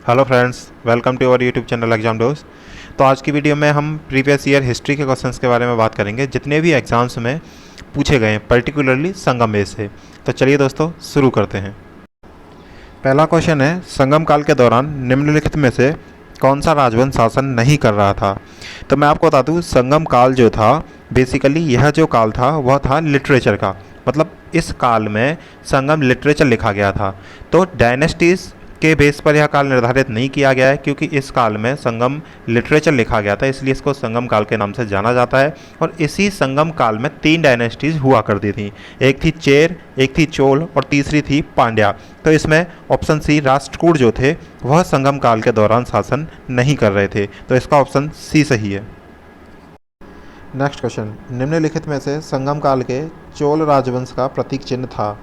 Hello friends, welcome to our YouTube channel exam dose. तो आज की वीडियो में हम प्रीवियस ईयर हिस्ट्री के क्वेश्चंस के बारे में बात करेंगे जितने भी एग्जाम्स में पूछे गए हैं, पर्टिकुलरली संगम बेस से। तो चलिए दोस्तों शुरू करते हैं। पहला क्वेश्चन है, संगम काल के दौरान निम्नलिखित में से कौन सा राजवंश शासन नहीं कर रहा था। तो मैं आपको बता दूं, संगम काल जो था बेसिकली यह जो काल था वह था लिटरेचर का। मतलब इस काल में संगम लिटरेचर लिखा गया था। तो डायनेस्टीज के बेस पर यह काल निर्धारित नहीं किया गया है, क्योंकि इस काल में संगम लिटरेचर लिखा गया था, इसलिए इसको संगम काल के नाम से जाना जाता है। और इसी संगम काल में 3 डायनेस्टीज हुआ करती थी। एक थी चेर, एक थी चोल और तीसरी थी पांड्या। तो इसमें ऑप्शन सी राष्ट्रकूट जो थे वह संगम काल के दौरान शासन नहीं कर रहे थे। तो इसका ऑप्शन सी सही है। नेक्स्ट क्वेश्चन, निम्नलिखित में से संगम काल के चोल राजवंश का प्रतीक चिन्ह था।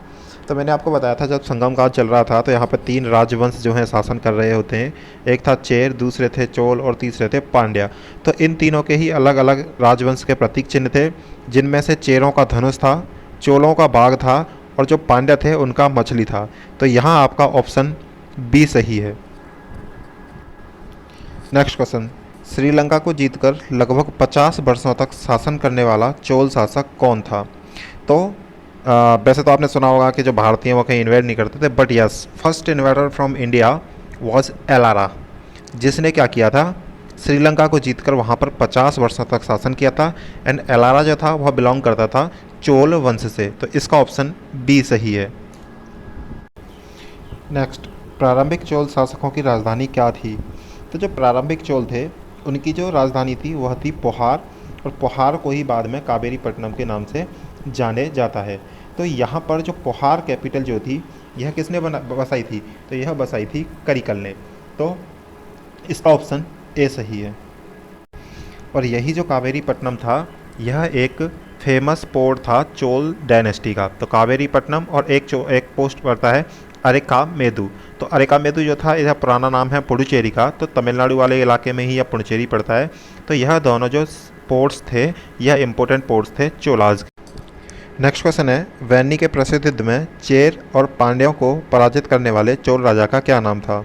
तो मैंने आपको बताया था, जब संगम काल चल रहा था तो यहाँ पर 3 राजवंश जो हैं शासन कर रहे होते हैं। एक था चेर, दूसरे थे चोल और तीसरे थे पांड्या। तो इन तीनों के ही अलग अलग राजवंश के प्रतीक चिन्ह थे, जिनमें से चेरों का धनुष था, चोलों का बाघ था और जो पांड्या थे उनका मछली था। तो यहाँ आपका ऑप्शन बी सही है। नेक्स्ट क्वेश्चन, श्रीलंका को जीतकर लगभग 50 वर्षों तक शासन करने वाला चोल शासक कौन था। तो वैसे तो आपने सुना होगा कि जो भारतीय वो कहीं इन्वेड नहीं करते थे, but yes, first invader from India was Elara, जिसने क्या किया था, श्रीलंका को जीतकर वहाँ पर 50 वर्षों तक शासन किया था। एंड एलारा जो था वह बिलोंग करता था चोल वंश से। तो इसका ऑप्शन बी सही है। नेक्स्ट, प्रारंभिक चोल शासकों की राजधानी क्या थी। तो जो प्रारंभिक चोल थे उनकी जो राजधानी थी वह थी पोहार, और पोहार को ही बाद में कावेरी पट्टनम के नाम से जाने जाता है। तो यहाँ पर जो पोहार कैपिटल जो थी यह किसने बसाई थी, तो यह बसाई थी करिकल ने। तो इसका ऑप्शन ए सही है। और यही जो कावेरी पट्टनम था यह एक फेमस पोर्ट था चोल डायनेस्टी का। तो कावेरी पट्टनम और एक पोस्ट पड़ता है अरेका मेदु। तो अरेका मेदु जो था, यह पुराना नाम है पुडुचेरी का। तो तमिलनाडु वाले इलाके में ही यह पुडुचेरी पड़ता है। तो यह दोनों जो पोर्ट्स थे यह इंपॉर्टेंट पोर्ट्स थे चोलाज। नेक्स्ट क्वेश्चन है, वैनी के प्रसिद्ध युद्ध में चेर और पांड्यों को पराजित करने वाले चोल राजा का क्या नाम था।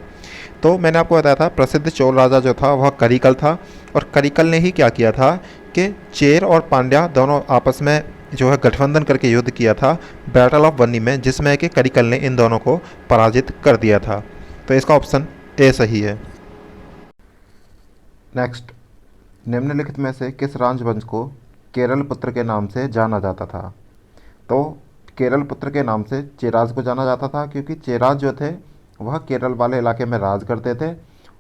तो मैंने आपको बताया था, प्रसिद्ध चोल राजा जो था वह करिकल था। और करिकल ने ही क्या किया था कि चेर और पांड्या दोनों आपस में जो है गठबंधन करके युद्ध किया था बैटल ऑफ वन्नी में, जिसमें कि करिकल ने इन दोनों को पराजित कर दिया था। तो इसका ऑप्शन ए सही है। नेक्स्ट, निम्नलिखित में से किस राजवंश को केरल पुत्र के नाम से जाना जाता था। तो केरल पुत्र के नाम से चेराज को जाना जाता था, क्योंकि चेराज जो थे वह केरल वाले इलाके में राज करते थे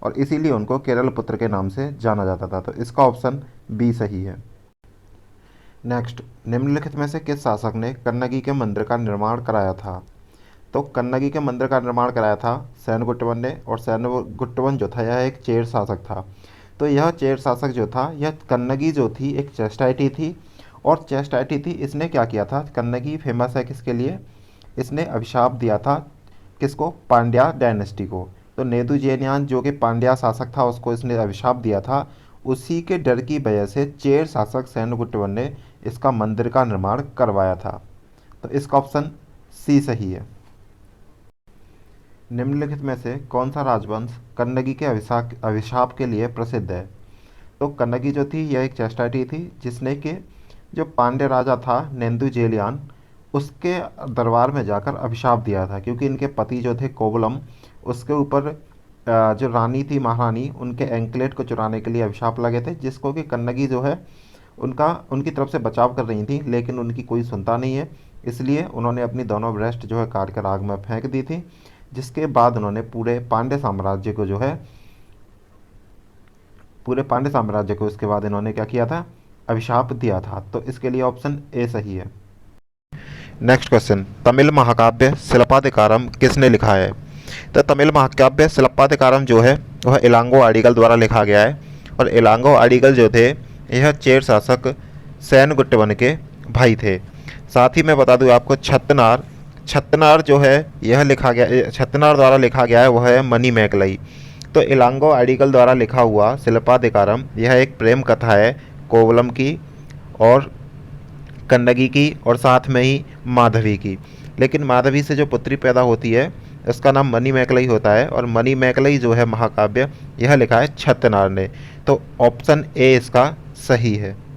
और इसीलिए उनको केरल पुत्र के नाम से जाना जाता था। तो इसका ऑप्शन बी सही है। नेक्स्ट, निम्नलिखित में से किस शासक ने कन्नगी के मंदिर का निर्माण कराया था। तो कन्नगी के मंदिर का निर्माण कराया था सेनगुट्टवन ने। और सेनगुट्टवन जो था यह एक चेर शासक था। तो यह चेर शासक जो था, यह कन्नगी जो थी एक चेस्टाइटी थी। और चेस्टाइटी थी, इसने क्या किया था, कन्नगी फेमस है किसके लिए, इसने अभिशाप दिया था किसको, पांड्या डायनेस्टी को। तो नेदुजेनियान जो कि पांड्या शासक था उसको इसने अभिशाप दिया था। उसी के डर की वजह से चेर शासक सेनगुट्टवन ने इसका मंदिर का निर्माण करवाया था। तो इसका ऑप्शन सी सही है। निम्नलिखित में से कौन सा राजवंश कन्नगी के अभिशाप के लिए प्रसिद्ध है। तो कन्नगी जो थी यह एक चेस्टाइटी थी, जिसने कि जो पांड्य राजा था नेदुजेलियान उसके दरबार में जाकर अभिशाप दिया था, क्योंकि इनके पति जो थे कोवलम, उसके ऊपर जो रानी थी महारानी, उनके एंकलेट को चुराने के लिए अभिशाप लगे थे, जिसको कि कन्नगी जो है उनकी तरफ से बचाव कर रही थी, लेकिन उनकी कोई सुनता नहीं है। इसलिए उन्होंने अपनी दोनों ब्रेस्ट जो है काट कर आग में फेंक दी थी, जिसके बाद उन्होंने पूरे पांड्य साम्राज्य को इसके बाद इन्होंने क्या किया था, अभिशाप दिया था। तो इसके लिए ऑप्शन ए सही है। नेक्स्ट क्वेश्चन, तमिल महाकाव्य शिल्पाधिकारम किसने लिखा है। तो तमिल महाकाव्य शिल्पाधिकारम जो है वह इलांगो अडिगल द्वारा लिखा गया है। और इलांगो अडिगल जो थे यह चेर शासक सेनगुट्टवन के भाई थे। साथ ही मैं बता दूं आपको, छत्तनार जो है यह लिखा गया, छत्तनार द्वारा लिखा गया है वह है मनी मैकलई। तो इलांगो अडिगल द्वारा लिखा हुआ शिल्पाधिकारम यह एक प्रेम कथा है कोवलम की और कन्नगी की और साथ में ही माधवी की। लेकिन माधवी से जो पुत्री पैदा होती है इसका नाम मणिमेकलई होता है, और मणिमेकलई जो है महाकाव्य, यह लिखा है छत्रनार ने। तो ऑप्शन ए इसका सही है।